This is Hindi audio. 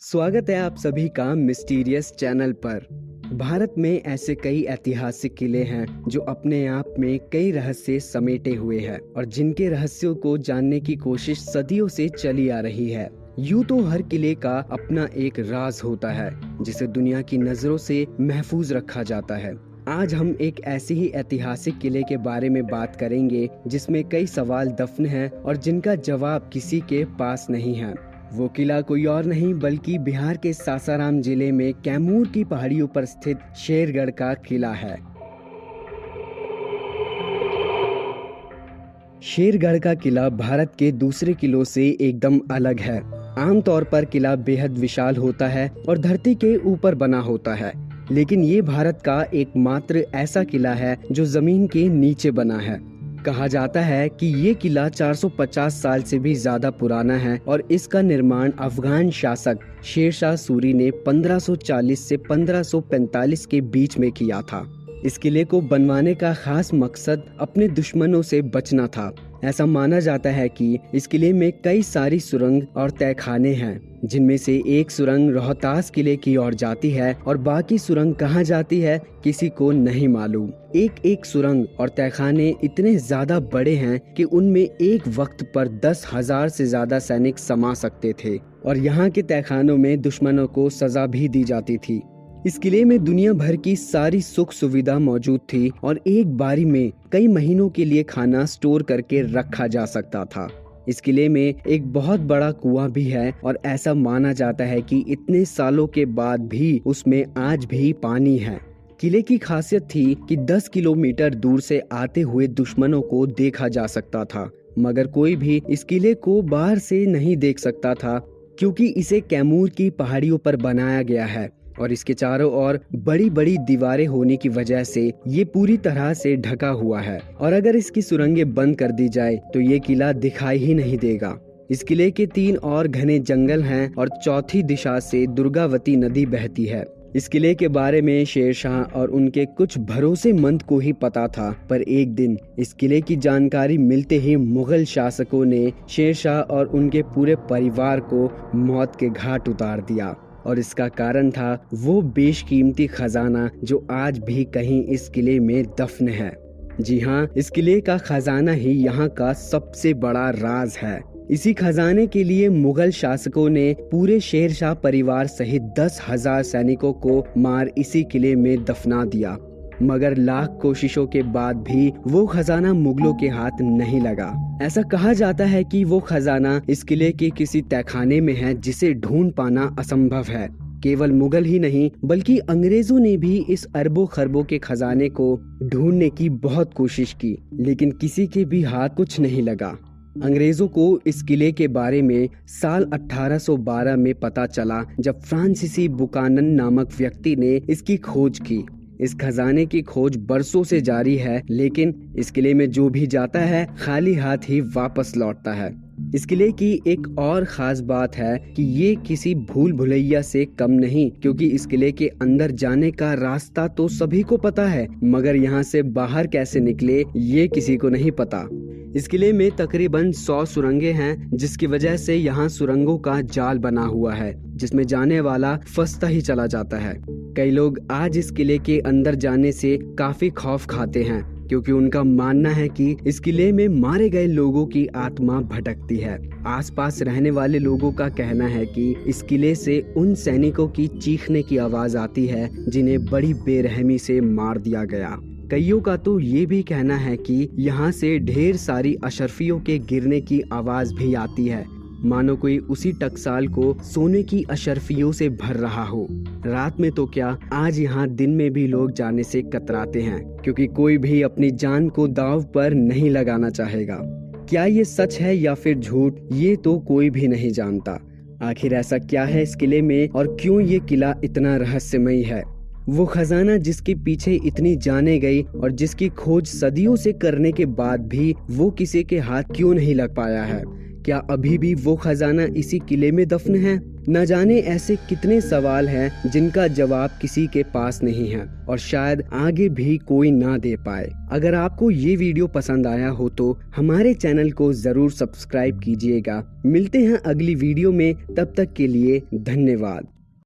स्वागत है आप सभी का मिस्टीरियस चैनल पर। भारत में ऐसे कई ऐतिहासिक किले हैं जो अपने आप में कई रहस्य समेटे हुए हैं और जिनके रहस्यों को जानने की कोशिश सदियों से चली आ रही है। यूं तो हर किले का अपना एक राज होता है जिसे दुनिया की नजरों से महफूज रखा जाता है। आज हम एक ऐसे ही ऐतिहासिक किले के बारे में बात करेंगे जिसमें कई सवाल दफन हैं और जिनका जवाब किसी के पास नहीं है। वो किला कोई और नहीं बल्कि बिहार के सासाराम जिले में कैमूर की पहाड़ियों पर स्थित शेरगढ़ का किला है। शेरगढ़ का किला भारत के दूसरे किलों से एकदम अलग है। आमतौर पर किला बेहद विशाल होता है और धरती के ऊपर बना होता है, लेकिन ये भारत का एकमात्र ऐसा किला है जो जमीन के नीचे बना है। कहा जाता है कि ये किला 450 साल से भी ज्यादा पुराना है और इसका निर्माण अफगान शासक शेरशाह सूरी ने 1540 से 1545 के बीच में किया था। इस किले को बनवाने का खास मकसद अपने दुश्मनों से बचना था। ऐसा माना जाता है कि इस किले में कई सारी सुरंग और तहखाने हैं, जिनमें से एक सुरंग रोहतास किले की ओर जाती है और बाकी सुरंग कहाँ जाती है किसी को नहीं मालूम। एक एक सुरंग और तहखाने इतने ज्यादा बड़े हैं कि उनमें एक वक्त पर 10,000 से ज्यादा सैनिक समा सकते थे और यहाँ के तहखानों में दुश्मनों को सजा भी दी जाती थी। इस किले में दुनिया भर की सारी सुख सुविधा मौजूद थी और एक बारी में कई महीनों के लिए खाना स्टोर करके रखा जा सकता था। इस किले में एक बहुत बड़ा कुआं भी है और ऐसा माना जाता है कि इतने सालों के बाद भी उसमें आज भी पानी है। किले की खासियत थी कि 10 किलोमीटर दूर से आते हुए दुश्मनों को देखा जा सकता था, मगर कोई भी इस किले को बाहर से नहीं देख सकता था क्योंकि इसे कैमूर की पहाड़ियों पर बनाया गया है और इसके चारों ओर बड़ी बड़ी दीवारें होने की वजह से ये पूरी तरह से ढका हुआ है और अगर इसकी सुरंगें बंद कर दी जाए तो ये किला दिखाई ही नहीं देगा। इस किले के 3 और घने जंगल हैं और चौथी दिशा से दुर्गावती नदी बहती है। इस किले के बारे में शेरशाह और उनके कुछ भरोसेमंद को ही पता था, पर एक दिन इस किले की जानकारी मिलते ही मुगल शासकों ने शेरशाह और उनके पूरे परिवार को मौत के घाट उतार दिया और इसका कारण था वो बेशकीमती खजाना जो आज भी कहीं इस किले में दफन है। जी हाँ, इस किले का खजाना ही यहाँ का सबसे बड़ा राज है। इसी खजाने के लिए मुगल शासकों ने पूरे शेरशाह परिवार सहित 10,000 सैनिकों को मार इसी किले में दफना दिया, मगर लाख कोशिशों के बाद भी वो खजाना मुगलों के हाथ नहीं लगा। ऐसा कहा जाता है कि वो खजाना इस किले के किसी तहखाने में है जिसे ढूंढ पाना असंभव है। केवल मुगल ही नहीं बल्कि अंग्रेजों ने भी इस अरबों खरबों के खजाने को ढूंढने की बहुत कोशिश की, लेकिन किसी के भी हाथ कुछ नहीं लगा। अंग्रेजों को इस किले के बारे में साल 1812 में पता चला जब फ्रांसीसी बुकानन नामक व्यक्ति ने इसकी खोज की। इस खजाने की खोज बरसों से जारी है, लेकिन इस किले में जो भी जाता है खाली हाथ ही वापस लौटता है। इस किले की एक और खास बात है कि ये किसी भूल भुलैया से कम नहीं, क्योंकि इस किले के अंदर जाने का रास्ता तो सभी को पता है, मगर यहाँ से बाहर कैसे निकले ये किसी को नहीं पता। इस किले में तकरीबन 100 सुरंगें हैं, जिसकी वजह से यहाँ सुरंगों का जाल बना हुआ है जिसमें जाने वाला फंसता ही चला जाता है। कई लोग आज इस किले के अंदर जाने से काफी खौफ खाते हैं क्योंकि उनका मानना है कि इस किले में मारे गए लोगों की आत्मा भटकती है। आसपास रहने वाले लोगों का कहना है कि इस किले से उन सैनिकों की चीखने की आवाज आती है जिन्हें बड़ी बेरहमी से मार दिया गया। कईयों का तो ये भी कहना है कि यहाँ से ढेर सारी अशरफियों के गिरने की आवाज भी आती है, मानो कोई उसी टकसाल को सोने की अशरफियों से भर रहा हो। रात में तो क्या, आज यहाँ दिन में भी लोग जाने से कतराते हैं क्योंकि कोई भी अपनी जान को दांव पर नहीं लगाना चाहेगा। क्या ये सच है या फिर झूठ, ये तो कोई भी नहीं जानता। आखिर ऐसा क्या है इस किले में और क्यों ये किला इतना रहस्यमयी है? वो खजाना जिसके पीछे इतनी जाने गई और जिसकी खोज सदियों से करने के बाद भी वो किसी के हाथ क्यों नहीं लग पाया है? क्या अभी भी वो खजाना इसी किले में दफन है? न जाने ऐसे कितने सवाल हैं जिनका जवाब किसी के पास नहीं है और शायद आगे भी कोई ना दे पाए। अगर आपको ये वीडियो पसंद आया हो तो हमारे चैनल को जरूर सब्सक्राइब कीजिएगा। मिलते हैं अगली वीडियो में, तब तक के लिए धन्यवाद।